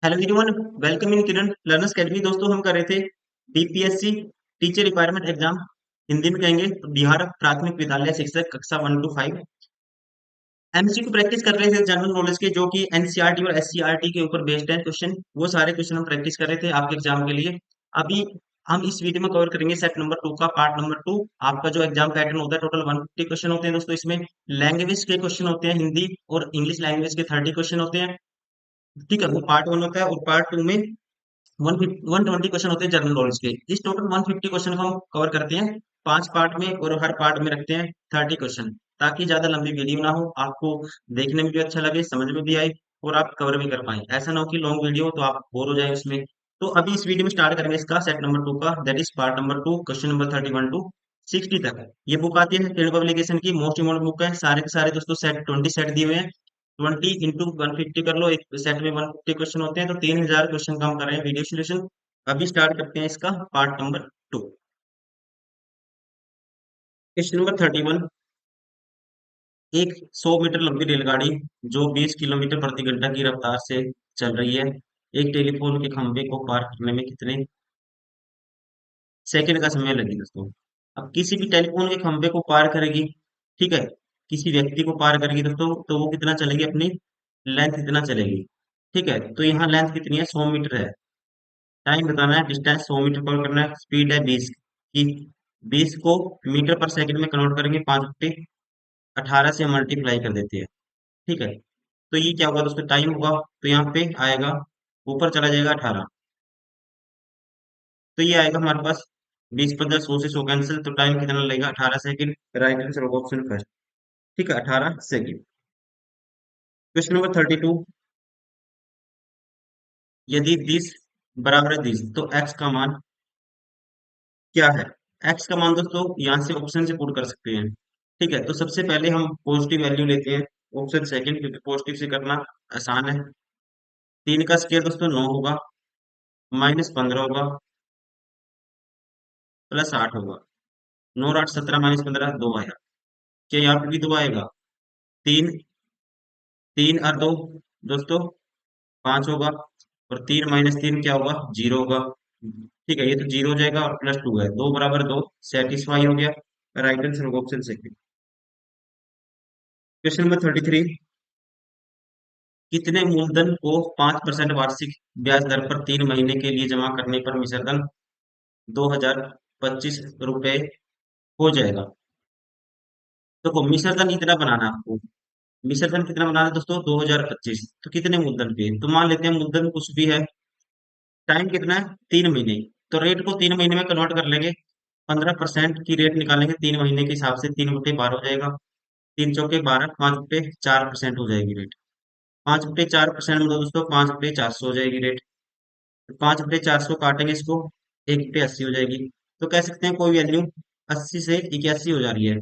Hello everyone, welcome in Kiran learners academy. दोस्तों, हम कर रहे थे BPSC teacher requirement exam. Hindi में कहेंगे तो बिहार प्राथमिक विद्यालय शिक्षक कक्षा 1 to 5 एमसीक्यू प्रैक्टिस कर रहे थे जनरल नॉलेज के, जो कि एनसीईआरटी और एससीईआरटी के ऊपर बेस्ड है क्वेश्चन। वो सारे क्वेश्चन हम प्रैक्टिस कर रहे थे आपके एग्जाम के लिए। अभी हम इस वीडियो में कवर करेंगे सेट नंबर 2 का पार्ट नंबर 2। आपका जो एग्जाम पैटर्न होता है, टोटल 150 क्वेश्चन होते हैं दोस्तों। इसमें लैंग्वेज के क्वेश्चन होते हैं, हिंदी और इंग्लिश लैंग्वेज के 30 क्वेश्चन होते हैं। ठीक है, वो पार्ट 1 होता है। और पार्ट 2 में 120 क्वेश्चन होते हैं जनरल नॉलेज के। इस टोटल 150 क्वेश्चन को हम कवर करते हैं 5 पार्ट में, और हर पार्ट में रखते हैं 30 क्वेश्चन, ताकि ज्यादा लंबी वीडियो ना हो, आपको देखने में भी अच्छा लगे, समझ में भी आए और आप कवर भी कर पाए। ऐसा ना हो कि लॉन्ग वीडियो तो आप बोर हो जाए उसमें। तो अभी इस वीडियो में स्टार्ट करेंगे इसका सेट नंबर 2 का, that is part number 2, question number 31 to 60 तक। ये बुक आती है ट्रेंड पब्लिकेशन की, मोस्ट इम्पोर्टेंट बुक है। सारे के सारे दोस्तों सेट 20 सेट दिए हुए हैं। 20 into 150 कर लो, एक सेट में 150 क्वेश्चन होते हैं, तो 3000 क्वेश्चन का हम कर रहे हैं वीडियो सोल्यूशन। अभी स्टार्ट करते हैं इसका पार्ट नंबर 2। Question number 31। एक 100 मीटर लंबी रेलगाड़ी जो 20 किलोमीटर प्रति घंटा की रफ्तार से चल रही है, एक टेलीफोन के खंभे को पार करने में कितने सेकंड का समय लगे दोस्तों। अब किसी भी टेलीफोन के खंभे को पार करेगी, ठीक है, किसी व्यक्ति को पार करेगी दोस्तों, तो वो कितना चलेगी, अपनी लेंथ कितना चलेगी। ठीक है, तो यहाँ लेंथ कितनी है, 100 मीटर है। टाइम बताना है, डिस्टेंस 100 मीटर कवर करना है, स्पीड है 20 की। 20 को मीटर पर सेकंड में कन्वर्ट करेंगे, 5/18 से मल्टीप्लाई कर देते हैं। ठीक है, तो ये क्या होगा दोस्तों, टाइम होगा। तो यहाँ पे आएगा, ऊपर चला जाएगा 18, तो ये आएगा हमारे पास 20 + 10 100 से 100 कैंसिल, तो टाइम कितना लगेगा, 18 सेकंड। राइट आंसर होगा ऑप्शन फर्स्ट। ठीक है, 18 सेकंड। Question number 32। यदि 20 बराबर है 20, तो एक्स का मान क्या है। एक्स का मान दोस्तों यहाँ से ऑप्शन से पुट कर सकते हैं। ठीक है, तो सबसे पहले हम पॉजिटिव वैल्यू लेते हैं, ऑप्शन सेकंड, क्योंकि पॉजिटिव से करना आसान है। 3 का स्क्वायर दोस्तों 9 होगा, -15 होगा, +8 होगा। 9 और 8 17, -15 2 आया। क्या यहाँ पे भी 2 आएगा। 3, 3 और 2 दोस्तों 5 होगा, और 3 - 3 क्या होगा, 0 होगा। ठीक है, ये तो 0 हो जाएगा, और +2 है, 2 बराबर 2 सेटिस्फाई हो गया। राइट आंसर होगा ऑप्शन सेकंड। Question number 33। कितने मूलधन को 5% वार्षिक ब्याज दर पर 3 महीने के लिए जमा करने पर मिश्रधन 2025 रुपए हो जाएगा। देखो, मिश्रधन इतना बनाना है आपको। मिश्रधन कितना बनाना है दोस्तों, 2025। तो कितने मूलधन पे, तो मान लेते हैं मूलधन कुछ भी है, टाइम कितना है, 3 महीने। तो रेट को 3 महीने में कन्वर्ट कर लेंगे, 15% की रेट निकालेंगे 3 महीने के हिसाब से, 3/12 हो जाएगा। 3 चौके 12, 5/4% हो जाएगी रेट। 5/4% मतलब दोस्तों 5/400 हो जाएगी रेट। 5/400 काटेंगे इसको, 1/80 हो जाएगी। तो कह सकते हैं कोई वैल्यू 80 से 81 हो जा रही है।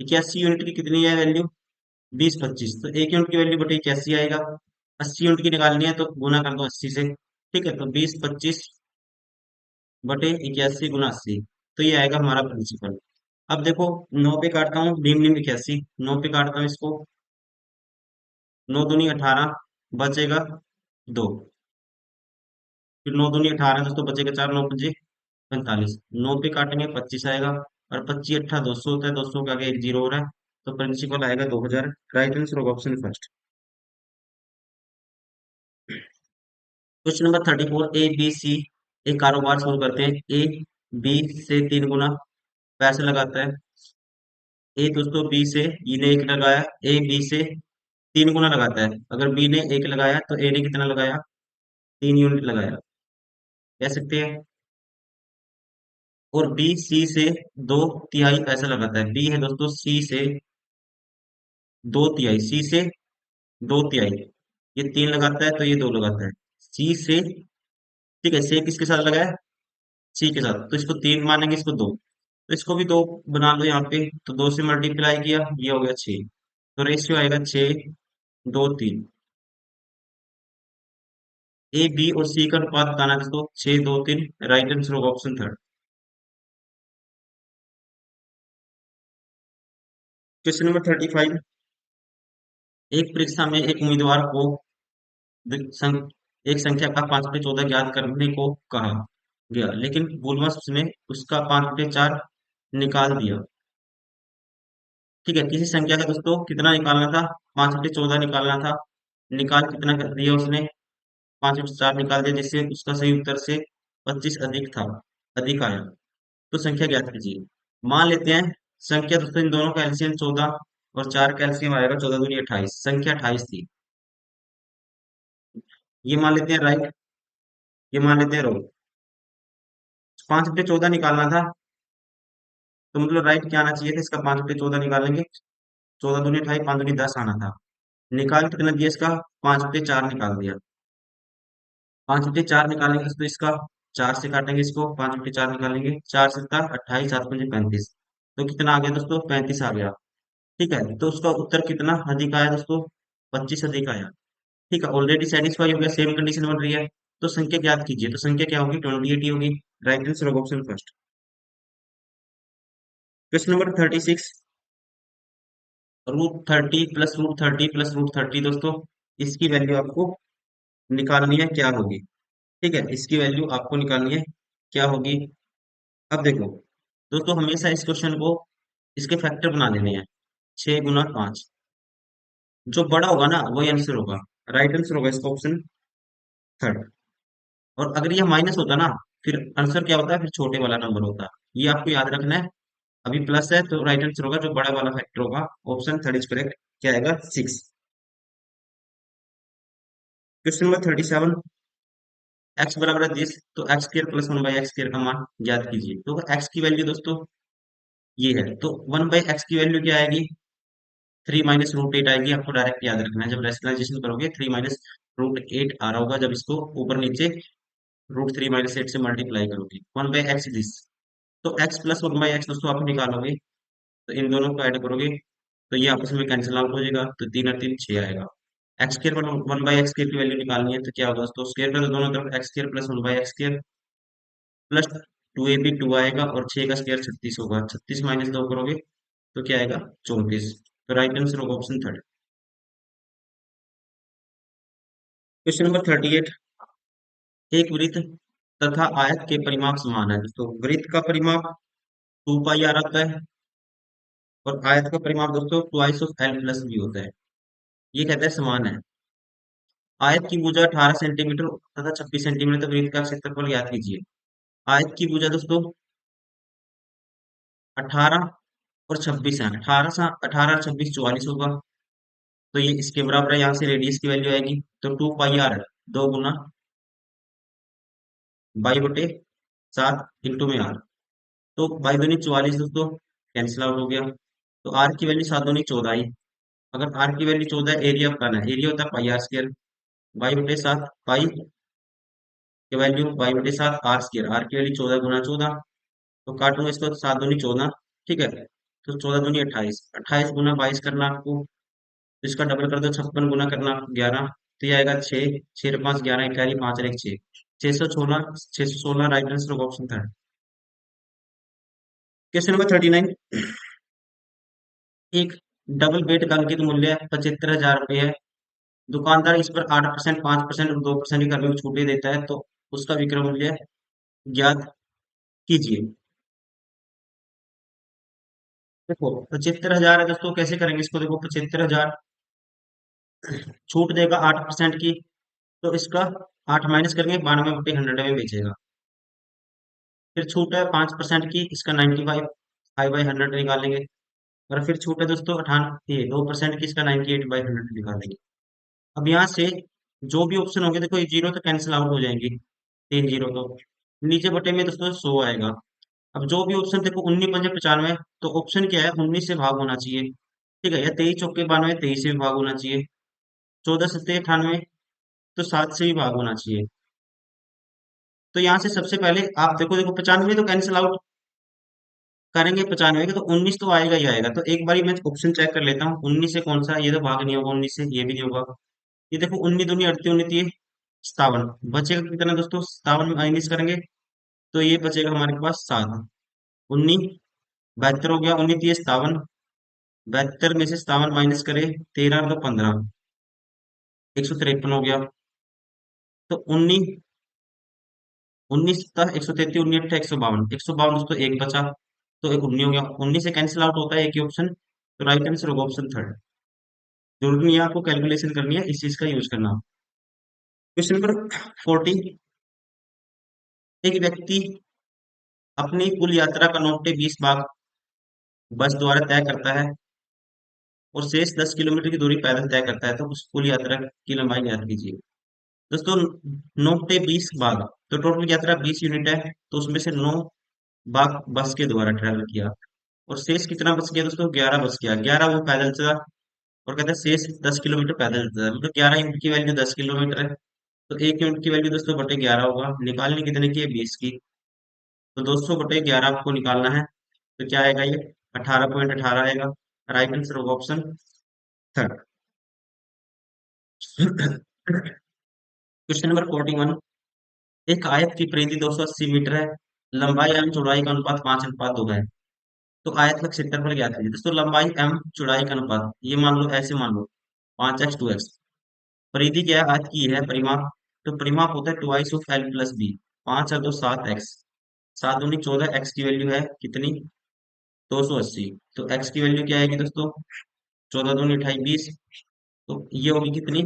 81 यूनिट की कितनी है वैल्यू, 20/25, तो 1 यूनिट की वैल्यू बटे 81 आएगा। 80 यूनिट की निकालनी है, तो गुना कर दो 80 से। ठीक है, तो 20/25/81 × 80, तो ये आएगा हमारा प्रिंसिपल। अब देखो, 9 पे काटता हूँ, नीम नीम 81, 9 पे काटता हूँ इसको, 9 दूनी 18, बचेगा 2। फिर 9 दूनी 18 दोस्तों, बचेगा 4, 9 × 5 = 45। 9 पे काटेंगे 25 आएगा, और 25 × 8 = 200 होता है, 200 के आगे एक जीरो हो रहा है, तो प्रिंसिपल आएगा 2000। राइट आंसर होगा option first. Question number 34। A B C एक कारोबार शुरू करते हैं। ए बी से 3 गुना पैसे लगाता है। ए दोस्तों बी से, ई ने 1 लगाया, ए बी से 3 गुना लगाता है। अगर बी ने 1 लगाया, तो ए ने कितना लगाया, 3 यूनिट लगाया, कह सकते हैं। और बी सी से 2/3 पैसा लगाता है। बी है दोस्तों सी से 2/3, सी से 2/3, ये 3 लगाता है, तो ये 2 लगाता है। सी से, ठीक है, से किसके साथ लगाया, सी के साथ, तो इसको 3 मानेंगे, इसको 2, तो इसको भी 2 बना लो यहाँ पे। तो 2 से मल्टीप्लाई किया, ये हो गया 6, तो रेशियो आएगा 6:2:3। ए बी और सी का अनुपात बताना है दोस्तों, 6:2:3। राइट आंसर होगा ऑप्शन थर्ड। Question number 35। एक परीक्षा में एक उम्मीदवार को एक संख्या का 5/14 ज्ञात करने को कहा गया, लेकिन बुलवंश ने उसका 5/4 निकाल दिया। ठीक है, किसी संख्या का दोस्तों कितना निकालना था? 5/14 निकालना था। निकाल कितना कर दिया उसने? 5/4 निकाल दिया, जिससे उसका सही उत्तर से 25 अधिक था, अधिक आया। तो संख्या ज्ञात कीजिए। मान लेते हैं संख्या दोस्तों, इन दोनों का एलसीएम 14 और 4 का एलसीएम आएगा 14 दूनी 28, संख्या 28 थी। ये मान लेते हैं राइट, ये मान लेते हैं रॉन्ग। 5/14 निकालना था, तो मतलब राइट क्या आना चाहिए था इसका? 5/14 निकालेंगे, 14 दूनी 28, 5 दूनी 10 आना था। निकाल कितना दिया इसका? 5/4 निकाल दिया। 5/4 निकालेंगे तो इसका 4 से काटेंगे, इसको 5/4 निकालेंगे, 4 सत्ता 28, 7 पंजे 35। तो कितना आ गया दोस्तों? 35 आ गया। ठीक है, तो उसका उत्तर कितना अधिक आया दोस्तों? 25 अधिक आया। ठीक है, ऑलरेडी सेटिस्फाई हो गया, सेम कंडीशन बन रही है। तो संख्या ज्ञात कीजिए, तो संख्या क्या होगी? 28 ही होगी। राइट आंसर होगा option first. Question number 36, √30 plus √30 plus √30 दोस्तों, इसकी वैल्यू आपको निकालनी है, क्या होगी? ठीक है, इसकी वैल्यू आपको निकालनी है, क्या होगी? अब देखो दोस्तों, हमेशा इस क्वेश्चन को इसके फैक्टर बना देने हैं। 6 × 5, जो बड़ा होगा ना वही आंसर होगा। राइट आंसर होगा इसका ऑप्शन थर्ड। और अगर यह माइनस होता ना, फिर आंसर क्या होता है? फिर छोटे वाला नंबर होता है। ये आपको याद रखना है। अभी प्लस है तो राइट आंसर होगा जो बड़ा वाला फैक्टर होगा। Option third is correct. क्या आएगा? 6। क्वेश्चन नंबर 37, एक्स बराबर है 10, तो एक्स स्क्र प्लस 1/x² का मान ज्ञात कीजिए। तो एक्स की वैल्यू दोस्तों ये है, तो 1/x की वैल्यू क्या आएगी? 3 - √8 आएगी। आपको डायरेक्ट याद रखना है, जब रेशनलाइजेशन करोगे 3 - √8 आ रहा होगा, जब इसको ऊपर नीचे √3 - 8 से मल्टीप्लाई करोगे। 1/x दिस, तो x प्लस 1/x दोस्तों आप निकालोगे, तो इन दोनों को ऐड करोगे, तो ये आपस में कैंसिल आउट हो जाएगा, तो 3 और 3 6 आएगा। एक्स स्क्र 1/x² की वैल्यू निकालनी है, तो क्या होगा दोस्तों? स्क्र का तो दोनों तरफ x² plus 1/x² plus 2ab 2 आएगा, और 6 का स्क्र 36 होगा। 36 - 2 करोगे तो क्या आएगा? 34। तो राइट आंसर होगा ऑप्शन थर्ड। क्वेश्चन नंबर 38, एक वृत्त तथा आयत के परिमाप समान है। तो वृत्त का परिमाप 2πr आता है, और आयत का परिमाप दोस्तों twice of L plus B होता है। ये कहता है समान है। आयत की भुजा 18 सेंटीमीटर तथा 26 सेंटीमीटर तक, वृत्त का क्षेत्रफल ज्ञात कीजिए। आयत की भुजा दोस्तों 18 और 26 है। 18 और 26 44 होगा, तो ये इसके बराबर है। यहाँ से रेडियस की वैल्यू आएगी, तो 2πr 2 × 2/7 इंटू में आर, तो बाई दूनी 44 दोस्तों, कैंसिल आउट हो गया। तो आर की वैल्यू 7 दूनी 14 आई। अगर आर की वैल्यू 14 है, एरिया बताना है, एरिया होता है πr²। 2/7 पाई की वैल्यू 2/7 r²। आर की वैल्यू 14 × 14, तो काटूंगा इसको, 7 दूनी 14। ठीक है, तो 14 दूनी 28, 28 × 22 करना आपको, तो इसका डबल कर दो, 56 गुना करना आपको 11। तो ये आएगा 6, 6 और 5 11, इक्यारी 5 और 1 6, 616। 616 राइट आंसर होगा ऑप्शन थर्ड। क्वेश्चन नंबर 39, एक डबल बेड का अंकित मूल्य 75,000 रुपये है। दुकानदार इस पर 8%, 5% और 2% की कर्मी छूटे देता है, तो उसका विक्रय मूल्य ज्ञात कीजिए। देखो 75,000 है दोस्तों, कैसे करेंगे इसको? देखो 75,000, छूट देगा 8% की, तो इसका 8 माइनस करेंगे, 92/100 में बेचेगा। फिर छूट है 5% की, इसका 95 5/100 निकालेंगे। और फिर छूट है दोस्तों 2% की, इसका 98/100 निकालेंगे। अब यहाँ से जो भी ऑप्शन होंगे, देखो ये जीरो तो कैंसिल आउट हो जाएंगी, 3 जीरो तो नीचे बटे में दोस्तों 100 आएगा। अब जो भी ऑप्शन देखो 19×5 = 95, तो ऑप्शन क्या है? 19 से भाग होना चाहिए। ठीक है, या 23×4 = 92, 23 से भी भाग होना चाहिए। 14×7 = 98, तो 7 से भी भाग होना चाहिए। तो यहाँ से सबसे पहले आप देखो, 95 तो कैंसिल आउट करेंगे, 95 का तो 19 तो आएगा ही आएगा। तो एक बारी मैं ऑप्शन चेक कर लेता हूँ, 19 से कौन सा? ये तो भाग नहीं होगा 19 से, ये भी नहीं होगा। ये देखो 19 दूनी 38, 19 57, बचेगा कितना दोस्तों? 57 में माइनस करेंगे, तो ये बचेगा हमारे पास 7। 19 72 हो गया, 19 57, 72 में से 57 माइनस करे, 13 और 2 15, 153 हो गया। तो 19 19 133 19 152 दोस्तों एक बचा, तो एक 19 हो गया, 19 से कैंसिल आउट होता है एक ही ऑप्शन, तो राइट आंसर होगा ऑप्शन थर्ड। जरूरी नहीं है आपको कैलकुलेशन करनी है, इस चीज का यूज करना। Question number 40। एक व्यक्ति अपनी कुल यात्रा का 9 से 20 भाग बस द्वारा तय करता है और शेष 10 किलोमीटर की दूरी पैदल तय करता है, तो उस कुल यात्रा की लंबाई ज्ञात कीजिए। दोस्तों 9 से 20 भाग, तो टोटल यात्रा 20 यूनिट है, तो उसमें से 9 भाग बस के द्वारा ट्रेवल किया, और शेष कितना बच गया दोस्तों, 11 बच गया, 11 वो पैदल चला, और कहते हैं शेष 10 किलोमीटर पैदल चला, मतलब 11 यूनिट की वैल्यू 10 किलोमीटर है, तो 1 यूनिट की वैल्यू दोस्तों बटे 11 होगा, निकालने कितने की है, 20 की, तो 200/11 आपको निकालना है, तो क्या आएगा ये, 18.18 आएगा। राइट आंसर होगा ऑप्शन थर्ड। Question number 41। एक आयत की परिधि 280 मीटर है, लंबाई एवं चौड़ाई का अनुपात 5:2 है, तो आयत का क्षेत्रफल ज्ञात कीजिए। दोस्तों लंबाई एवं चौड़ाई का अनुपात, ये मान लो ऐसे मान लो 5x 2x, परिधि क्या है, आयत की है परिमाप, तो परिमाप होता है 2 ऑफ L+B, 5 और 2 7x, 7 दूनी 14, एक्स की वैल्यू है कितनी, 280, तो एक्स की वैल्यू क्या आएगी दोस्तों, 14 दूनी 28 20, तो ये होगी कितनी,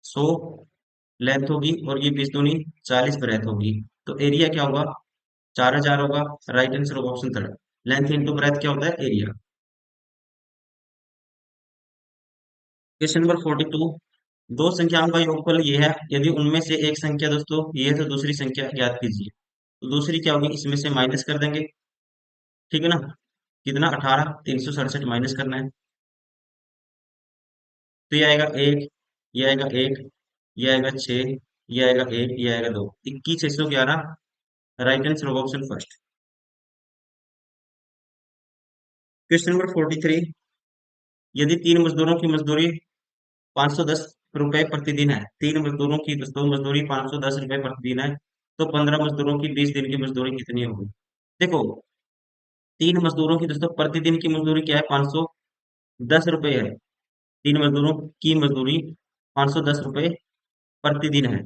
100 लेंथ होगी, और ये 20 दूनी 40 ब्रेथ होगी, तो एरिया क्या होगा, 4000 होगा। राइट आंसर होगा option third. Length into breadth क्या होता है, एरिया। Question number 42। दो संख्याओं का योगफल ये है, यदि उनमें से एक संख्या दोस्तों ये है, तो दूसरी संख्या ज्ञात कीजिए। तो दूसरी क्या होगी, इसमें से माइनस कर देंगे, ठीक है ना, कितना, 18, 367 माइनस करना है, तो ये आएगा 1, ये आएगा 1, ये आएगा 6, ये आएगा 1, ये आएगा 2, 21 611। राइट आंसर होगा ऑप्शन फर्स्ट। Question number 43। यदि तीन मजदूरों की मजदूरी 510 रुपए प्रतिदिन है, तीन मजदूरों की दोस्तों मजदूरी 510 रुपए प्रतिदिन है, तो 15 मजदूरों की 20 दिन की मजदूरी कितनी होगी। देखो, तीन मजदूरों की दोस्तों प्रतिदिन की मजदूरी क्या है, 510 रुपए है, तीन मजदूरों की मजदूरी 510 रुपए प्रतिदिन है।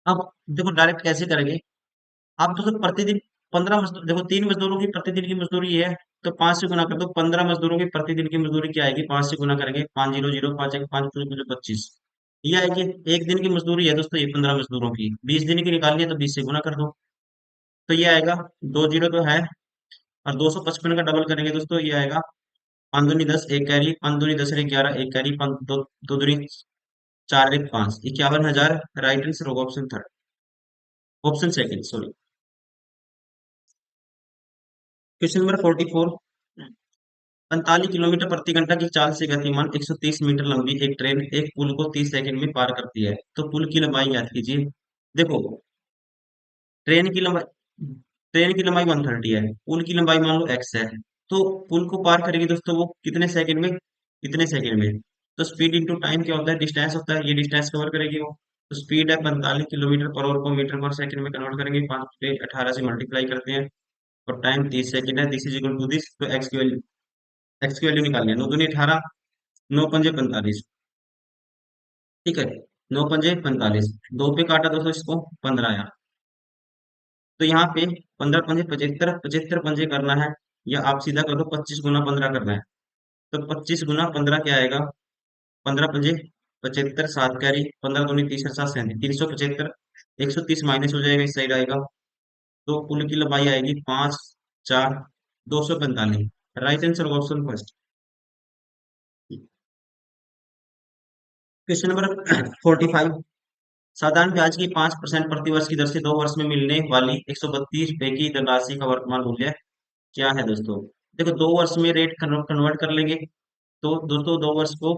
अब देखो डायरेक्ट कैसे करेंगे, आप दोस्तों प्रतिदिन 15 मजदूर, देखो तीन मजदूरों की प्रतिदिन की मजदूरी ये है, तो 5 से गुना कर दो, 15 मजदूरों की प्रतिदिन की मजदूरी क्या आएगी, 5 से गुना करेंगे, 5 0 0 5 1 5 2 25, ये आएगी। एक दिन की मजदूरी है दोस्तों ये 15 मजदूरों की, 20 दिन की निकालनी है, तो 20 से गुना कर दो, तो ये आएगा, 2 0 तो है, और 255 का डबल करेंगे दोस्तों, ये आएगा 5 दूनी 10 एक कैरी, 5 दूनी 10 11 एक कैरी, दो दो दूनी 4 1 5, 51,000। राइट आंसर होगा option third, option second sorry. Question number 44। 45 kilometre प्रति घंटा की चाल से गतिमान 130 मीटर लंबी एक ट्रेन एक पुल को 30 सेकंड में पार करती है, तो पुल की लंबाई ज्ञात कीजिए। देखो, ट्रेन की लंबाई ट्रेन की लंबाई 130 है, पुल की लंबाई मान लो x है, तो पुल को पार करेगी दोस्तों वो कितने सेकंड में, कितने सेकंड में, तो स्पीड इंटू टाइम क्या होता है, डिस्टेंस होता है, ये डिस्टेंस कवर करेगी वो, तो स्पीड है 45 किलोमीटर पर आवर को मीटर पर सेकंड में कन्वर्ट करेंगे, 5 से 18 से मल्टीप्लाई करते हैं, और टाइम 30 सेकंड है, this is equal to this, तो एक्स की वैल्यू निकालनी है, 9 दूनी 18, 9 पंजे 45, ठीक है, 9 पंजे 45, दो पे काटा दोस्तों इसको, 15 आया, तो यहाँ पे 15 पंजे 75, 75 पंजे करना है, या आप सीधा कर दो 25 गुना 15 करना है, तो 25 गुना 15 क्या आएगा, 15 पंजे 75, 7 कैरी, 15 दूनी 30 और 7 37, 375, 130 माइनस हो जाएगा, इस साइड आएगा, तो कुल की लंबाई आएगी 5 4 245। Right answer option first. Question number 45। साधारण ब्याज की 5% प्रतिवर्ष की दर से 2 वर्ष में मिलने वाली 132 रुपए की धनराशि का वर्तमान मूल्य क्या है दोस्तों। देखो 2 वर्ष में रेट कन्वर्ट कर लेंगे, तो दोस्तों 2 वर्ष को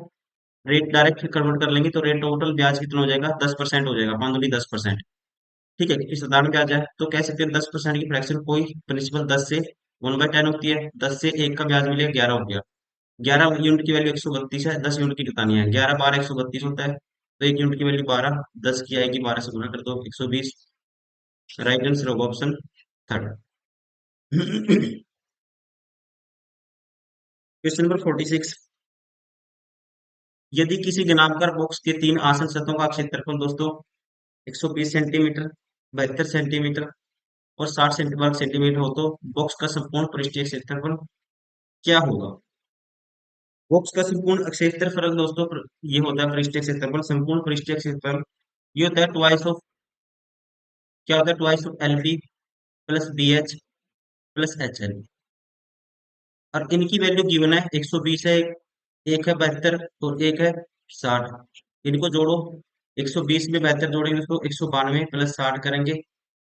रेट डायरेक्ट कन्वर्ट कर लेंगे, तो रेट टोटल ब्याज कितना हो जाएगा, 10% हो जाएगा, 5 दूनी 10%, ठीक है, क्योंकि साधारण ब्याज है, तो कह सकते हैं 10% की फ्रैक्शन कोई प्रिंसिपल 10 से 1/10 होती है, 10 से 1 का ब्याज मिलेगा 11 हो गया, 11 यूनिट की वैल्यू 132 है, 10 यूनिट की कितनी है, 11 12 132 होता है, तो 1 यूनिट की वैल्यू 12, 10 की आएगी, 12 से गुना कर दो 120। राइट आंसर होगा ऑप्शन थर्ड। Question number 46। यदि किसी घनाकार बॉक्स के तीन आसन सतहों का क्षेत्रफल दोस्तों 120 सेंटीमीटर, 72 सेंटीमीटर और 60 वर्ग सेंटीमीटर हो तो बॉक्स का संपूर्ण पृष्ठीय क्षेत्रफल क्या होगा? बॉक्स का संपूर्ण क्षेत्रफल दोस्तों ये होता है पृष्ठीय क्षेत्रफल, संपूर्ण पृष्ठीय क्षेत्रफल ये होता है ट्वाइस ऑफ, क्या होता है, twice of L B plus B H plus H L. और इनकी वैल्यू गिवन है 120 है, एक है 72 और एक है 60। इनको जोड़ो, 120 में 72 जोड़ेंगे तो 192 प्लस 60 करेंगे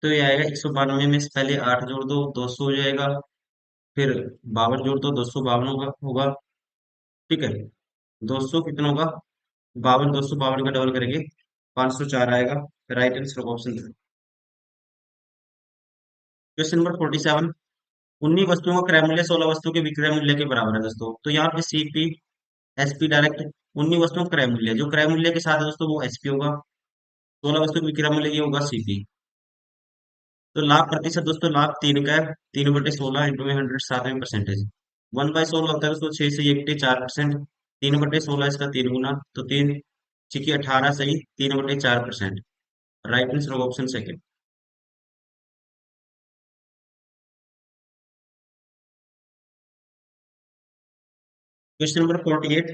तो ये आएगा 192 में से पहले 8 जोड़ दो 200 हो जाएगा, फिर 52 जोड़ दो 252 होगा। ठीक है, 200 कितना होगा, 52, 252 का डबल करेंगे 504 आएगा। Right answer option. Question number 47, 19 वस्तुओं का क्रय मूल्य 16 वस्तुओं के विक्रय मूल्य के बराबर है दोस्तों। तो यहाँ पे सीपी एसपी डायरेक्ट 19 वस्तुओं का क्रय मूल्य, जो क्रय मूल्य के साथ है दोस्तों वो एसपी होगा, 16 वस्तु का विक्रय मूल्य ये होगा सीपी। तो लाभ प्रतिशत दोस्तों, लाभ 3 का है, 3/16 इंटू में 100 7वें परसेंटेज, 1/16 होता है दोस्तों 6 से 1/4%, 3/16 इसका 3 गुना, तो 3 6 18 सही 3/4%। Right answer option second. Question number 48,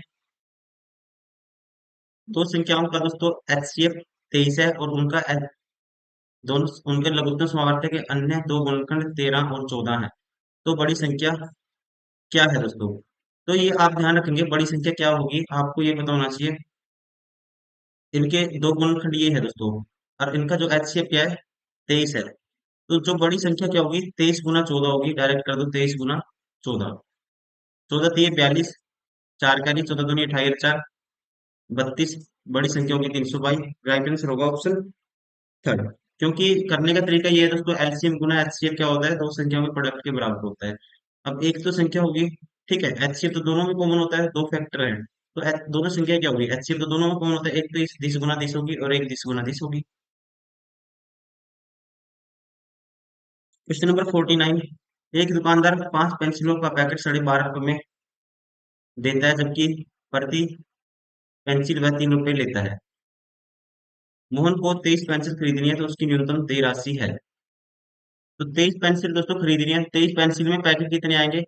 दो संख्याओं का दोस्तों एचसीएफ 23 है और उनका दोनों उनके लघुत्तम समावर्त के अन्य दो गुणनखंड 13 और 14 है, तो बड़ी संख्या क्या है दोस्तों? तो ये आप ध्यान रखेंगे, बड़ी संख्या क्या होगी आपको ये पता होना चाहिए। इनके दो गुणनखंड ये है दोस्तों, और इनका जो एचसीएफ क्या है 23 है। तो जो बड़ी संख्या क्या होगी 23 गुना 14 होगी, डायरेक्ट कर दो 23 गुना 14, 14 3 42, 4 का नहीं, 14 दूनी 28 4 32, बड़ी संख्या होगी 322। राइट आंसर होगा ऑप्शन थर्ड। क्योंकि करने का तरीका ये है दोस्तों, एलसीएम गुना एचसीएफ क्या होता है, दो संख्याओं के प्रोडक्ट के बराबर होता है। अब एक तो संख्या होगी, ठीक है, एचसीएफ तो दोनों में कॉमन होता है, दो फैक्टर है, तो दोनों संख्या क्या होगी, एचसीएफ तो दोनों में कॉमन होता है, एक तो इस 20 गुना 30 होगी और एक 20 गुना 30 होगी। क्वेश्चन नंबर 49, एक दुकानदार 5 पेंसिलों का पैकेट 12.5 रुपए में देता है, जबकि प्रति पेंसिल वह 3 रुपए लेता है। मोहन को 23 पेंसिल खरीदनी है तो उसकी न्यूनतम देय राशि है। तो 23 पेंसिल दोस्तों खरीदनी है, 23 पेंसिल में पैकेट कितने आएंगे,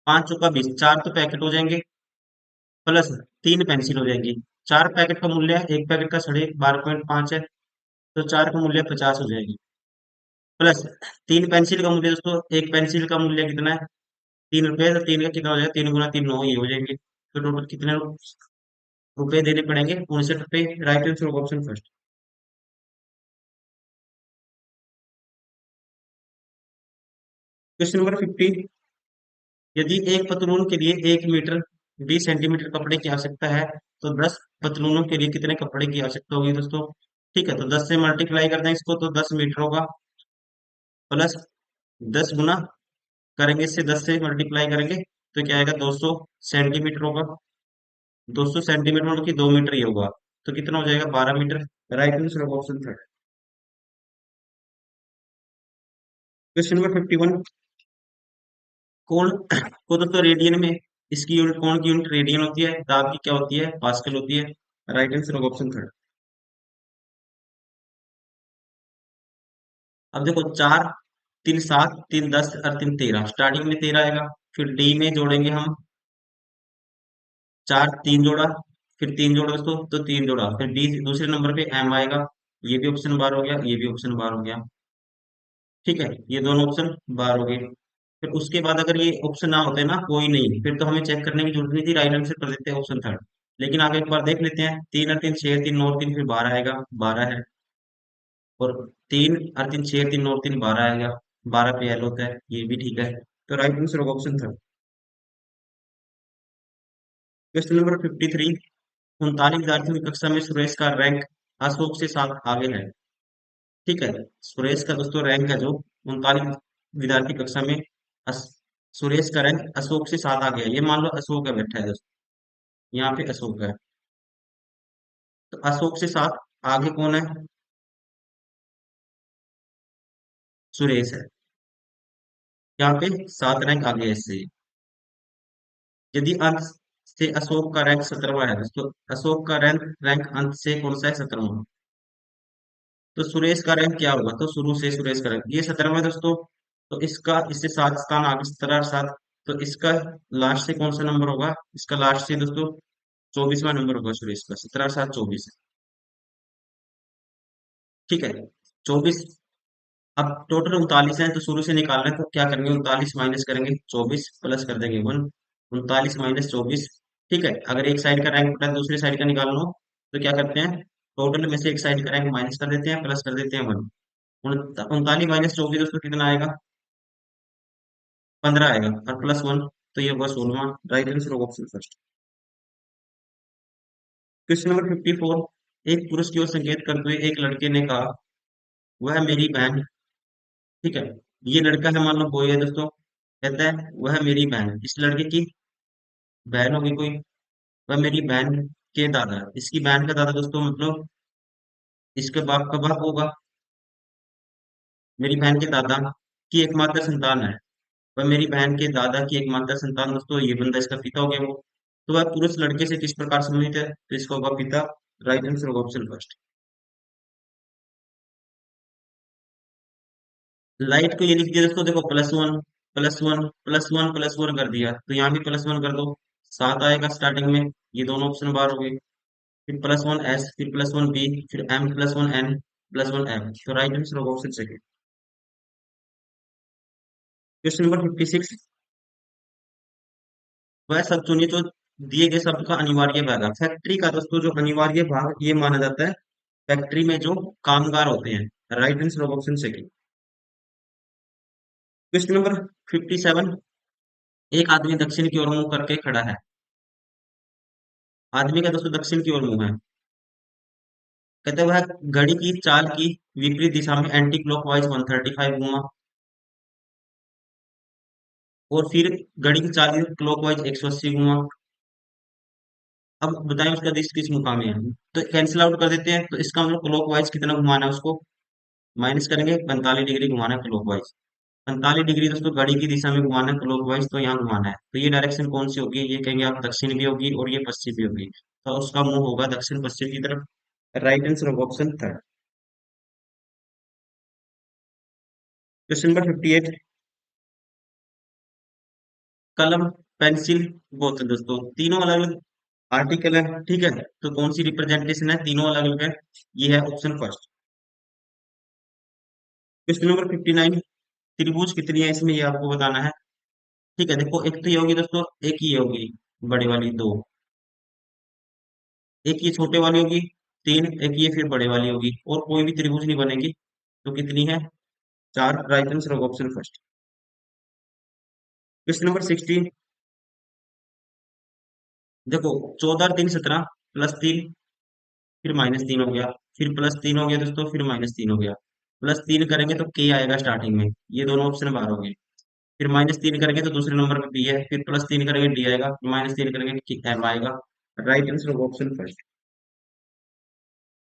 5 चौका 20, 4 तो पैकेट हो जाएंगे प्लस 3 पेंसिल हो जाएंगी। 4 पैकेट का मूल्य है, एक पैकेट का 12.5 है, तो 4 का मूल्य 50 हो जाएगी, प्लस 3 पेंसिल का मूल्य दोस्तों, एक पेंसिल का मूल्य कितना है 3 रुपए, तो 3 का कितना हो जाएगा, 3 गुना 3 9 ये हो जाएंगे। तो टोटल कितने रुपए देने पड़ेंगे, 59 रुपए। Right answer option first. Question number 50, यदि एक पतलून के लिए 1 मीटर 20 सेंटीमीटर कपड़े की आवश्यकता है तो 10 पतलूनों के लिए कितने कपड़े की आवश्यकता होगी दोस्तों? ठीक है, तो 10 से मल्टीप्लाई कर दें इसको तो 10 मीटर होगा, प्लस 10 गुना करेंगे, इससे 10 से मल्टीप्लाई करेंगे तो क्या आएगा 200 सेंटीमीटर होगा, 200 सेंटीमीटर मतलब कि 2 मीटर ही होगा, तो कितना हो जाएगा 12 metre. Right answer option third. Question number 51, कोण को दोस्तों रेडियन में, इसकी यूनिट कोण की यूनिट रेडियन होती है, दाब की क्या होती है पास्कल होती है। Right answer option third. अब देखो 4 3 7 3 10 और 3 13, स्टार्टिंग में 13 आएगा, फिर डी में जोड़ेंगे हम 4 3 जोड़ा, फिर 3 जोड़ा दोस्तों तो 3 जोड़ा, फिर डी दूसरे नंबर पे एम आएगा, ये भी ऑप्शन बार हो गया, ये भी ऑप्शन बार हो गया। ठीक है, ये दोनों ऑप्शन बार हो गए। फिर उसके बाद अगर ये ऑप्शन ना होते ना कोई नहीं, फिर तो हमें चेक करने की जरूरत नहीं थी, राइट आंसर कर देते हैं ऑप्शन थर्ड। लेकिन आगे एक बार देख लेते हैं, 3 और 3 6 3 9 और 3 फिर 12 आएगा, 12 है, और 3 और 3 6 3 9 और 3 12 आएगा, 12 पे एल होता है, ये भी ठीक है। तो राइट आंसर होगा ऑप्शन थर्ड। क्वेश्चन नंबर 53, 39 विद्यार्थियों की कक्षा में सुरेश का रैंक अशोक से 7 आगे है। ठीक है, सुरेश का दोस्तों रैंक है जो 39 विद्यार्थी कक्षा में, अस, सुरेश का रैंक अशोक से 7 आगे है, ये मान लो अशोक है बैठा है दोस्तों, यहाँ पे अशोक है, तो अशोक से 7 आगे कौन है, सुरेश है, यहाँ पे 7 रैंक आगे है इससे। यदि अंक से अशोक का रैंक 17वां है दोस्तों। अशोक का रैंक रैंक अंत से कौन सा है? 17वां। तो सुरेश का रैंक क्या होगा? तो शुरू से सुरेश का रैंक ये 17वां है दोस्तों। तो इसका इससे 7 स्थान आगे, 17 और 7। तो इसका लास्ट से कौन सा नंबर होगा? इसका लास्ट से दोस्तों 24वां नंबर होगा सुरेश का। 17 और 7 24। ठीक है, 24। अब टोटल 39 है, तो शुरू से निकालना है तो क्या करेंगे? 39 माइनस करेंगे 24, प्लस कर देंगे 1। 39 - 24। ठीक है, अगर एक साइड का रैंक पता है दूसरी साइड का निकालना हो तो क्या करते हैं? टोटल में से एक साइड का रैंक माइनस कर देते हैं, प्लस कर देते हैं 1। 39 - 24 दोस्तों कितना आएगा? 15 आएगा, और प्लस 1 तो ये होगा 16वां। राइट आंसर होगा ऑप्शन फर्स्ट। Question number 54। एक पुरुष की ओर संकेत करते हुए एक लड़के ने कहा, वह मेरी बहन। ठीक है, ये लड़का है, मान लो बॉय है दोस्तों। कहता है वह मेरी बहन, इस लड़के की बहन होगी कोई। वह मेरी बहन के दादा, इसकी बहन का दादा दोस्तों मतलब इसके बाप का बाप होगा। मेरी बहन के दादा की एकमात्र संतान है। वह मेरी बहन के दादा की एकमात्र संतान दोस्तों, ये बंदा इसका पिता हो गया वो। तो वह पुरुष लड़के से किस प्रकार संबंधित है? तो इसका होगा पिता। राइट आंसर होगा ऑप्शन फर्स्ट। लाइट को ये लिख दिया दोस्तों, देखो +1 +1 +1 +1 कर दिया, तो यहाँ भी +1 कर दो। 7 आएगा स्टार्टिंग में। ये दोनों ऑप्शन बाहर हो गए। फिर +1 S, फिर +1 B, फिर M +1N +1M। तो राइट आंसर होगा ऑप्शन सेकंड। Question number 56। वह सब चुनिए जो दिए गए शब्द का अनिवार्य भाग है। फैक्ट्री का दोस्तों जो अनिवार्य भाग ये माना जाता है फैक्ट्री में जो कामगार होते हैं। राइट आंसर होगा ऑप्शन सेकंड। Question number 57। एक आदमी दक्षिण की ओर मुंह करके खड़ा है। आदमी का दोस्तों दक्षिण की ओर मुंह है। कहते हैं वह घड़ी की चाल की विपरीत दिशा में एंटी क्लॉकवाइज 135 घूमा, और फिर घड़ी की चाल की क्लॉकवाइज 180 घूमा। अब बताएं उसका दिश किस मुकाम में है? तो कैंसिल आउट कर देते हैं, तो इसका मतलब क्लॉकवाइज कितना घुमाना है उसको? माइनस करेंगे, 45 डिग्री घुमाना है क्लॉकवाइज। 45 डिग्री दोस्तों घड़ी की दिशा में घुमाना है क्लॉकवाइज, तो यहाँ घुमाना है। तो ये डायरेक्शन कौन सी होगी? ये कहेंगे आप दक्षिण भी होगी और ये पश्चिम भी होगी, तो उसका मुंह होगा दक्षिण पश्चिम की तरफ। राइट आंसर होगा ऑप्शन थर्ड। Question number 58। कलम, पेंसिल, बोतल दोस्तों तीनों अलग अलग आर्टिकल है। ठीक है, तो कौन सी रिप्रेजेंटेशन है? तीनों अलग अलग है। ये है ऑप्शन फर्स्ट। Question number 59। त्रिभुज कितनी है इसमें, ये आपको बताना है। ठीक है, देखो एक तो ये होगी दोस्तों, एक ये होगी बड़ी वाली 2, एक ये छोटे वाली होगी 3, एक ये फिर बड़े वाली होगी, और कोई भी त्रिभुज नहीं बनेगी। तो कितनी है? 4। राइट आंसर होगा ऑप्शन फर्स्ट। Question number 16। देखो 14 और 3 17, +3, फिर -3 हो गया, फिर +3 हो गया दोस्तों, फिर -3 हो गया। +3 करेंगे तो के आएगा स्टार्टिंग में, ये दोनों ऑप्शन बाहर हो गए। फिर -3 करेंगे तो दूसरे नंबर पे बी है, फिर +3 करेंगे डी आएगा, फिर -3 करेंगे एम आएगा। राइट आंसर होगा ऑप्शन फर्स्ट।